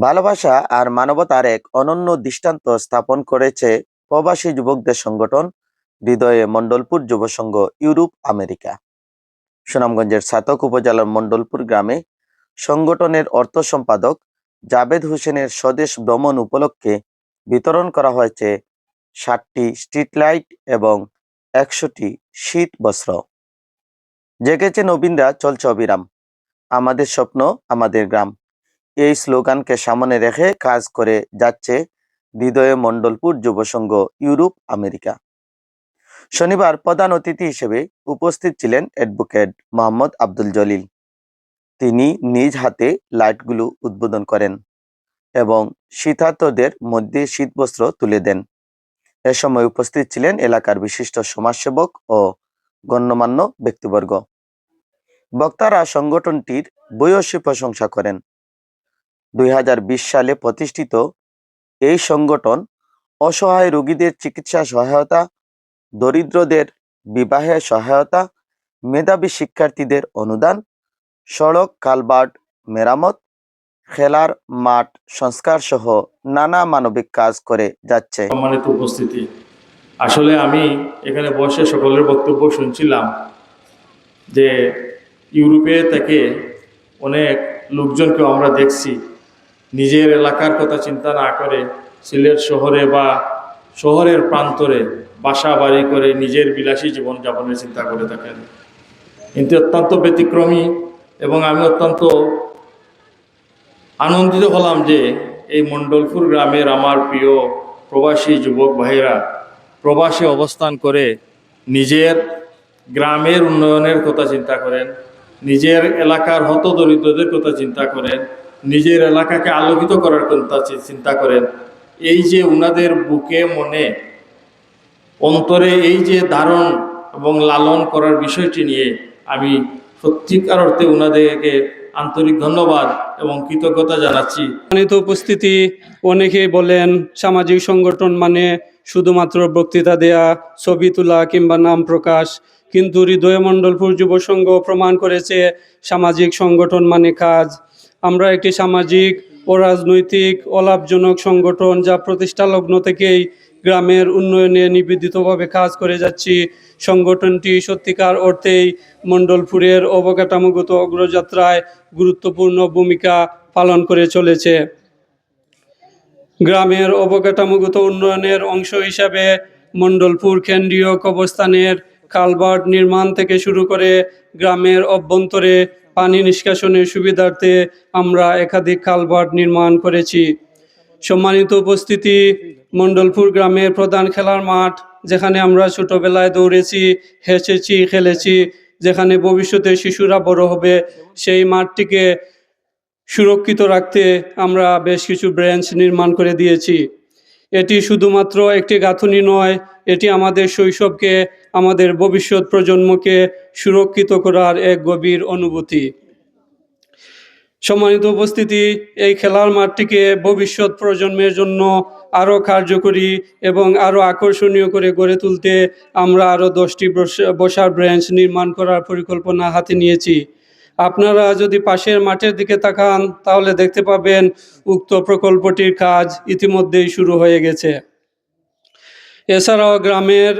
ভালোবাসা আর মানবতার এক অনন্য দৃষ্টান্ত স্থাপন করেছে প্রবাসী যুবকদের সংগঠন হৃদয়ে মণ্ডলপুর যুব সংঘ ইউরোপ আমেরিকা। সুনামগঞ্জের ছাতক উপজেলার মণ্ডলপুর গ্রামে সংগঠনের অর্থ সম্পাদক জাবেদ হোসেনের স্বদেশ ভ্রমণ উপলক্ষে বিতরণ করা হয়েছে 60টি স্ট্রিট লাইট এবং 100টি শীত বস্ত্র। জেগেছে নবীনরা, চলছে অবিরাম, আমাদের স্বপ্ন আমাদের গ্রাম, এই স্লোগানকে সামনে রেখে কাজ করে যাচ্ছে হৃদয়ে মণ্ডলপুর যুব সংঘ ইউরোপ আমেরিকা। শনিবার প্রধান অতিথি হিসেবে উপস্থিত ছিলেন অ্যাডভোকেট মোহাম্মদ আব্দুল জলিল। তিনি নিজ হাতে লাইটগুলো উদ্বোধন করেন এবং শীতার্তদের মধ্যে শীতবস্ত্র তুলে দেন। এ সময় উপস্থিত ছিলেন এলাকার বিশিষ্ট সমাজসেবক ও গণ্যমান্য ব্যক্তিবর্গ। বক্তারা সংগঠনটির ভূয়সী প্রশংসা করেন। 2020 সালে প্রতিষ্ঠিত এই সংগঠন অসহায় রোগীদের চিকিৎসা সহায়তা, দরিদ্রদের বিবাহে সহায়তা, মেধাবী শিক্ষার্থীদের অনুদান, সড়ক কালভার্ট মেরামত, খেলার মাঠ সংস্কার সহ নানা মানবিক কাজ করে যাচ্ছে। সম্মানিত উপস্থিতি, আসলে আমি এখানে বসে সকলের বক্তব্য শুনছিলাম যে ইউরোপে থেকে অনেক লোকজনকেও আমরা দেখছি নিজের এলাকার কথা চিন্তা না করে সিলেট শহরে বা শহরের প্রান্তরে বাসা বাড়ি করে নিজের বিলাসী জীবনযাপনের চিন্তা করে থাকেন। কিন্তু অত্যন্ত ব্যতিক্রমী এবং আমি অত্যন্ত আনন্দিত হলাম যে এই মণ্ডলপুর গ্রামের আমার প্রিয় প্রবাসী যুবক ভাইরা প্রবাসে অবস্থান করে নিজের গ্রামের উন্নয়নের কথা চিন্তা করেন, নিজের এলাকার হতদরিদ্রদের কথা চিন্তা করেন, নিজের এলাকাকে আলোকিত করার কথা চিন্তা করেন। এই যে উনাদের বুকে মনে অন্তরে এই যে ধারণ এবং লালন করার বিষয়টি নিয়ে আমি সত্যিকার অর্থে উনাদেরকে আন্তরিক ধন্যবাদ এবং কৃতজ্ঞতা জানাচ্ছি। সম্মানিত উপস্থিতি, অনেকেই বলেন সামাজিক সংগঠন মানে শুধুমাত্র বক্তৃতা দেয়া, ছবি তোলা কিংবা নাম প্রকাশ, কিন্তু হৃদয়ে মণ্ডলপুর যুব সংঘ প্রমাণ করেছে সামাজিক সংগঠন মানে কাজ। আমরা একটি সামাজিক ও রাজনৈতিক অলাভজনক সংগঠন যা প্রতিষ্ঠা লগ্ন থেকেই গ্রামের উন্নয়নে নিবেদিতভাবে কাজ করে যাচ্ছি। সংগঠনটি সত্যিকার অর্থেই মণ্ডলপুরের অবকাঠামোগত অগ্রযাত্রায় গুরুত্বপূর্ণ ভূমিকা পালন করে চলেছে। গ্রামের অবকাঠামোগত উন্নয়নের অংশ হিসাবে মণ্ডলপুর কেন্দ্রীয় কবরস্থানের কালভার্ট নির্মাণ থেকে শুরু করে গ্রামের অভ্যন্তরে পানি নিষ্কাশনের সুবিধার্থে আমরা একাধিক কালভার্ট নির্মাণ করেছি। সম্মানিত উপস্থিতি, মণ্ডলপুর গ্রামের প্রধান খেলার মাঠ, যেখানে আমরা ছোটবেলায় দৌড়েছি, হেসেছি, খেলেছি, যেখানে ভবিষ্যতে শিশুরা বড় হবে, সেই মাঠটিকে সুরক্ষিত রাখতে আমরা বেশ কিছু ব্রেঞ্চ নির্মাণ করে দিয়েছি। এটি শুধুমাত্র একটি গাঁথুনি নয়, এটি আমাদের শৈশবকে, আমাদের ভবিষ্যৎ প্রজন্মকে সুরক্ষিত করার এক গভীর অনুভূতি। সম্মানিত উপস্থিতি, এই খেলার মাঠটিকে ভবিষ্যৎ প্রজন্মের জন্য আরও কার্যকরী এবং আরও আকর্ষণীয় করে গড়ে তুলতে আমরা আরও 10টি বসার ব্রেঞ্চ নির্মাণ করার পরিকল্পনা হাতে নিয়েছি। আপনারা যদি পাশের মাঠের দিকে তাকান তাহলে দেখতে পাবেন উক্ত প্রকল্পটির কাজ ইতিমধ্যেই শুরু হয়ে গেছে। এছাড়াও গ্রামের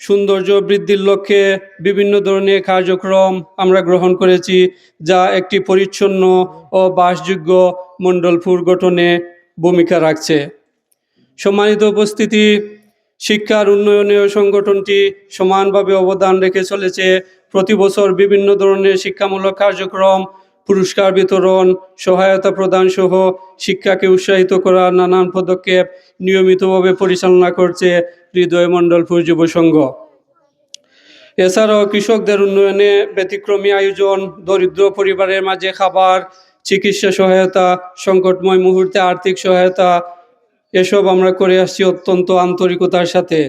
সৌন্দর্য বৃদ্ধির লক্ষ্যে বিভিন্ন ধরনের কার্যক্রম আমরা গ্রহণ করেছি, যা একটি পরিচ্ছন্ন ও বাসযোগ্য মণ্ডলপুর গঠনে ভূমিকা রাখছে। সম্মানিত উপস্থিতি, শিক্ষার উন্নয়নেও সংগঠনটি সমানভাবে অবদান রেখে চলেছে। প্রতি বছর বিভিন্ন ধরনের শিক্ষামূলক কার্যক্রম, পুরস্কার বিতরণ, সহায়তা প্রদান সহ শিক্ষাকে উৎসাহিত করার নানান পদক্ষেপ নিয়মিতভাবে পরিচালনা করছে হৃদয় মণ্ডলপুর যুব সংঘ। এছাড়াও কৃষকদের উন্নয়নে ব্যতিক্রমী আয়োজন, দরিদ্র পরিবারের মাঝে খাবার, চিকিৎসা সহায়তা, সংকটময় মুহূর্তে আর্থিক সহায়তা, এসব আমরা করে আসছি অত্যন্ত আন্তরিকতার সাথে।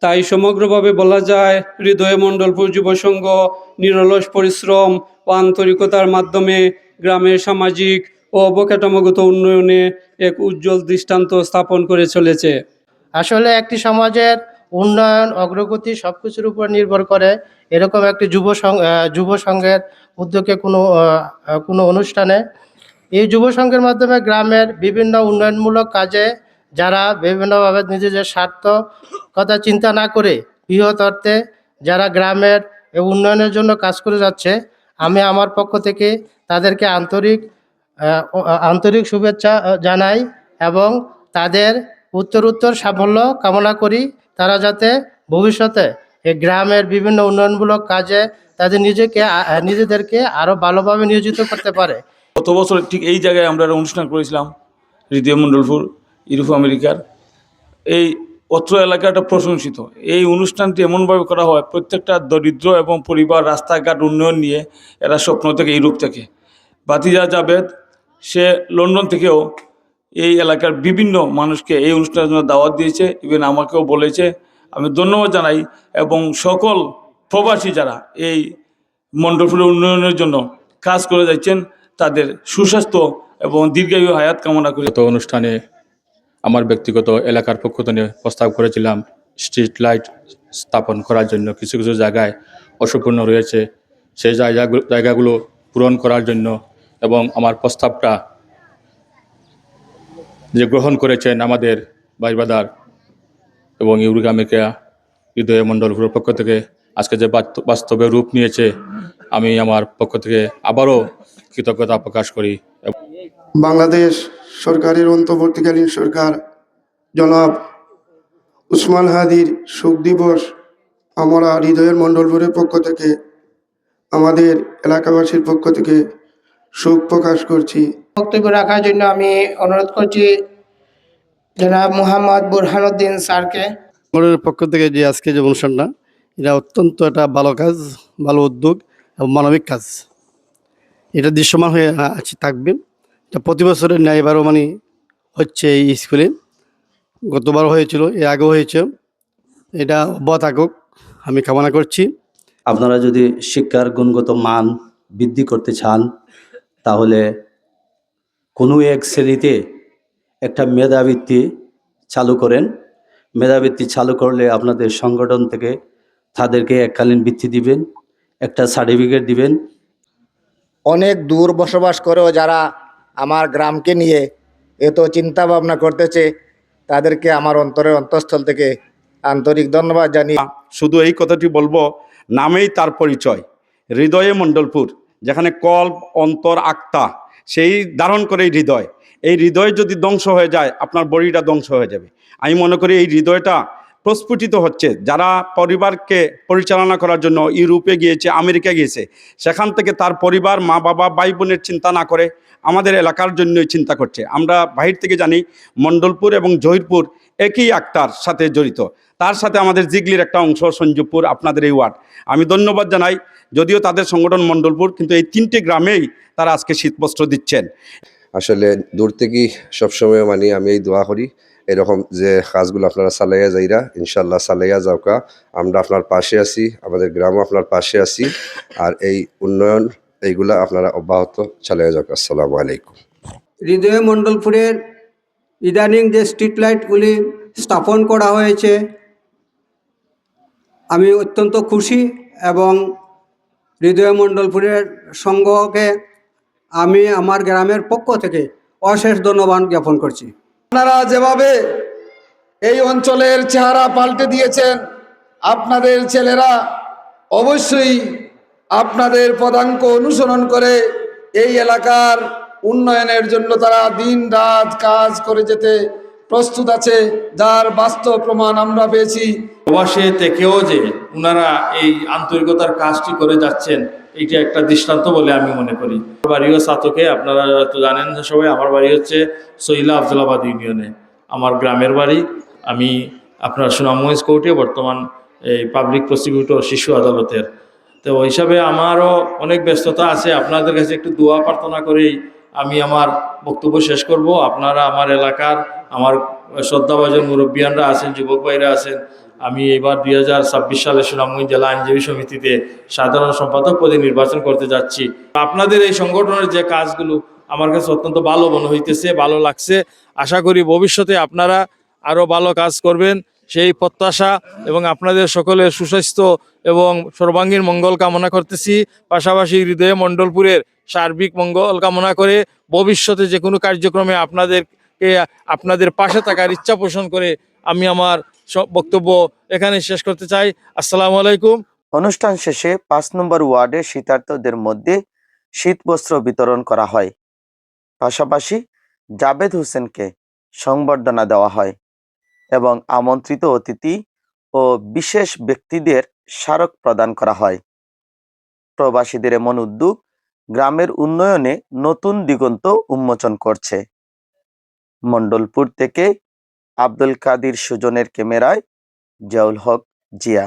তাই সমগ্রভাবে বলা যায় হৃদয় মণ্ডলপুর যুব সংঘ নিরলস পরিশ্রম ও আন্তরিকতার মাধ্যমে গ্রামের সামাজিক ও অবকাঠামোগত উন্নয়নে এক উজ্জ্বল দৃষ্টান্ত স্থাপন করে চলেছে। আসলে একটি সমাজের উন্নয়ন, অগ্রগতি সবকিছুর উপর নির্ভর করে এরকম একটি যুব সংঘের উদ্যোগে কোনো অনুষ্ঠানে এই যুব সংঘের মাধ্যমে গ্রামের বিভিন্ন উন্নয়নমূলক কাজে যারা বিভিন্নভাবে নিজেদের স্বার্থ কথা চিন্তা না করে বৃহৎ অর্থে যারা গ্রামের এই উন্নয়নের জন্য কাজ করে যাচ্ছে, আমি আমার পক্ষ থেকে তাদেরকে আন্তরিক শুভেচ্ছা জানাই এবং তাদের উত্তরোত্তর সাফল্য কামনা করি। তারা যাতে ভবিষ্যতে এই গ্রামের বিভিন্ন উন্নয়নমূলক কাজে তাদের নিজেদেরকে আরও ভালোভাবে নিয়োজিত করতে পারে। গত বছর ঠিক এই জায়গায় আমরা একটা অনুষ্ঠান করেছিলাম, হৃদয় মণ্ডলপুর ইউরোপ আমেরিকার। এই অত্র এলাকাটা প্রশংসিত। এই অনুষ্ঠানটি এমনভাবে করা হয়, প্রত্যেকটা দরিদ্র এবং পরিবার রাস্তাঘাট উন্নয়ন নিয়ে এরা স্বপ্ন থেকে ইউরোপ থেকে। ভাতিজা জাবেদ সে লন্ডন থেকেও এই এলাকার বিভিন্ন মানুষকে এই অনুষ্ঠানের জন্য দাওয়াত দিয়েছে, ইভেন আমাকেও বলেছে। আমি ধন্যবাদ জানাই এবং সকল প্রবাসী যারা এই মণ্ডলপুরের উন্নয়নের জন্য কাজ করে যাচ্ছেন তাদের সুস্বাস্থ্য এবং দীর্ঘায়ু হায়াত কামনা করি। গত অনুষ্ঠানে আমার ব্যক্তিগত এলাকার পক্ষ থেকে প্রস্তাব করেছিলাম স্ট্রিট লাইট স্থাপন করার জন্য। কিছু কিছু জায়গায় অসম্পূর্ণ রয়েছে, সেই জায়গাগুলো পূরণ করার জন্য এবং আমার প্রস্তাবটা যে গ্রহণ করেছেন আমাদের ভাইবাদার এবং ইউরোপ আমেরিকা হৃদয় মণ্ডলপুরের পক্ষ থেকে আজকে যে বাস্তবে রূপ নিয়েছে, আমি আমার পক্ষ থেকে আবারও কৃতজ্ঞতা প্রকাশ করি। বাংলাদেশ সরকারের অন্তর্বর্তীকালীন সরকার জনাব উসমান হাদির শোক দিবস আমরা হৃদয়ের মণ্ডলপুরের পক্ষ থেকে, আমাদের এলাকাবাসীর পক্ষ থেকে শোক প্রকাশ করছি। বক্তব্য রাখার জন্য আমি অনুরোধ করছি জনাব মোহাম্মদ বুরহানুদ্দিন স্যারকে। সংগঠনের পক্ষ থেকে যে আজকে যে অনুষ্ঠানটা, এটা অত্যন্ত একটা ভালো কাজ, ভালো উদ্যোগ এবং মানবিক কাজ। এটা দৃশ্যমান হয়ে থাকবে। এটা প্রতি বছরের ন্যায় এবারও মানে হচ্ছে এই স্কুলে, গতবারও হয়েছিল, এর আগেও হয়েছে। এটা অব্যাহত থাকুক আমি কামনা করছি। আপনারা যদি শিক্ষার গুণগত মান বৃদ্ধি করতে চান, তাহলে কোনো এক শ্রেণীতে একটা মেধাবৃত্তি চালু করেন। মেধাবৃত্তি চালু করলে আপনাদের সংগঠন থেকে তাদেরকে এককালীন বৃত্তি দিবেন, একটা সার্টিফিকেট দিবেন। অনেক দূর বসবাস করেও যারা আমার গ্রামকে নিয়ে এত চিন্তা ভাবনা করতেছে, তাদেরকে আমার অন্তরের অন্তঃস্থল থেকে আন্তরিক ধন্যবাদ জানিয়ে শুধু এই কথাটি বলবো, নামেই তার পরিচয়, হৃদয়ে মণ্ডলপুর, যেখানে কল্প অন্তর আত্মা সেই ধারণ করে এই হৃদয়। এই হৃদয় যদি ধ্বংস হয়ে যায়, আপনার বডিটা ধ্বংস হয়ে যাবে। আমি মনে করি এই হৃদয়টা প্রস্ফুটিত হচ্ছে। যারা পরিবারকে পরিচালনা করার জন্য ইউরোপে গিয়েছে, আমেরিকা গিয়েছে, সেখান থেকে তার পরিবার, মা বাবা, ভাই বোনের চিন্তা না করে আমাদের এলাকার জন্যই চিন্তা করছে। আমরা বাহির থেকে জানি মণ্ডলপুর এবং জহিরপুর একই আক্তার সাথে জড়িত। তার সাথে আমাদের জিগলির একটা অংশ সঞ্জীবপুর, আপনাদের এই ওয়ার্ড। আমি ধন্যবাদ জানাই, যদিও তাদের সংগঠন মণ্ডলপুর, কিন্তু এই 3টে গ্রামেই তারা আজকে শীতবস্ত্র দিচ্ছেন। আসলে দূর থেকেই সবসময় মানে আমি এই দোয়া করি এরকম যে কাজগুলো আপনারা চালাইয়া যাইরা, ইনশাল্লাহ চালাইয়া যাওকা। আমরা আপনার পাশে আছি, আমাদের গ্রামও আপনার পাশে আছি। আর এই উন্নয়ন এইগুলা আপনারা অব্যাহত চালাইয়া যাওকা। আসসালামু আলাইকুম। হৃদয় মণ্ডলপুরের ইদানিং যে স্ট্রিট লাইটগুলি স্থাপন করা হয়েছে, আমি অত্যন্ত খুশি এবং হৃদয় মণ্ডলপুরের সংঘকে আমি আমার গ্রামের পক্ষ থেকে অশেষ ধন্যবাদ জ্ঞাপন করছি। আপনারা যেভাবে এই অঞ্চলের চেহারা পাল্টে দিয়েছেন, আপনাদের ছেলেরা অবশ্যই আপনাদের পদাঙ্ক অনুসরণ করে এই এলাকার উন্নয়নের জন্য তারা দিন রাত কাজ করে যেতে প্রস্তুত আছে, যার বাস্তব প্রমাণ আমরা পেয়েছি। প্রবাসে থেকেও যে ওনারা এই আন্তরিকতার কাজটি করে যাচ্ছেন, এইটা একটা দৃষ্টান্ত বলে আমি মনে করি। আমার বাড়িও সাতকে, আপনারা তো জানেন যে সবাই। আমার বাড়ি হচ্ছে সইলা আফজলাবাদ ইউনিয়নে, আমার গ্রামের বাড়ি। আমি আপনার সুনামগঞ্জ কোর্টে বর্তমান এই পাবলিক প্রসিকিউটর শিশু আদালতের। তো ওই হিসাবে আমারও অনেক ব্যস্ততা আছে। আপনাদের কাছে একটু দোয়া প্রার্থনা করেই আমি আমার বক্তব্য শেষ করব। আপনারা আমার এলাকার, আমার শ্রদ্ধাভাজন মুরব্বিয়ানরা আছেন, যুবক ভাইরা আছেন। আমি এবার 2026 সালে সুনামগঞ্জ জেলা আইনজীবী সমিতিতে সাধারণ সম্পাদক পদে নির্বাচন করতে যাচ্ছি। আপনাদের এই সংগঠনের যে কাজগুলো আমার কাছে অত্যন্ত ভালো মনে হইতেছে, ভালো লাগছে। আশা করি ভবিষ্যতে আপনারা আরও ভালো কাজ করবেন, সেই প্রত্যাশা এবং আপনাদের সকলের সুস্বাস্থ্য এবং সর্বাঙ্গীন মঙ্গল কামনা করতেছি। পাশাপাশি হৃদয়ে মণ্ডলপুরের সার্বিক মঙ্গল কামনা করে ভবিষ্যতে যে কোনো কার্যক্রমে আপনাদের পাশে থাকার ইচ্ছা পোষণ করে আমি আমার বক্তব্য এখানে শেষ করতে চাই। আসসালামু আলাইকুম। অনুষ্ঠান শেষে 5 নম্বর ওয়ার্ডে শীতার্তদের মধ্যে শীত বস্ত্র বিতরণ করা হয়। পাশাপাশি জাবেদ হোসেনকে সংবর্ধনা দেওয়া হয় এবং আমন্ত্রিত অতিথি ও বিশেষ ব্যক্তিদের স্মারক প্রদান করা হয়। প্রবাসীদের এমন উদ্যোগ গ্রামের উন্নয়নে নতুন দিগন্ত উন্মোচন করছে। মণ্ডলপুর থেকে আব্দুল কাদির সুজনের ক্যামেরায় জিয়াউল হক জিয়া।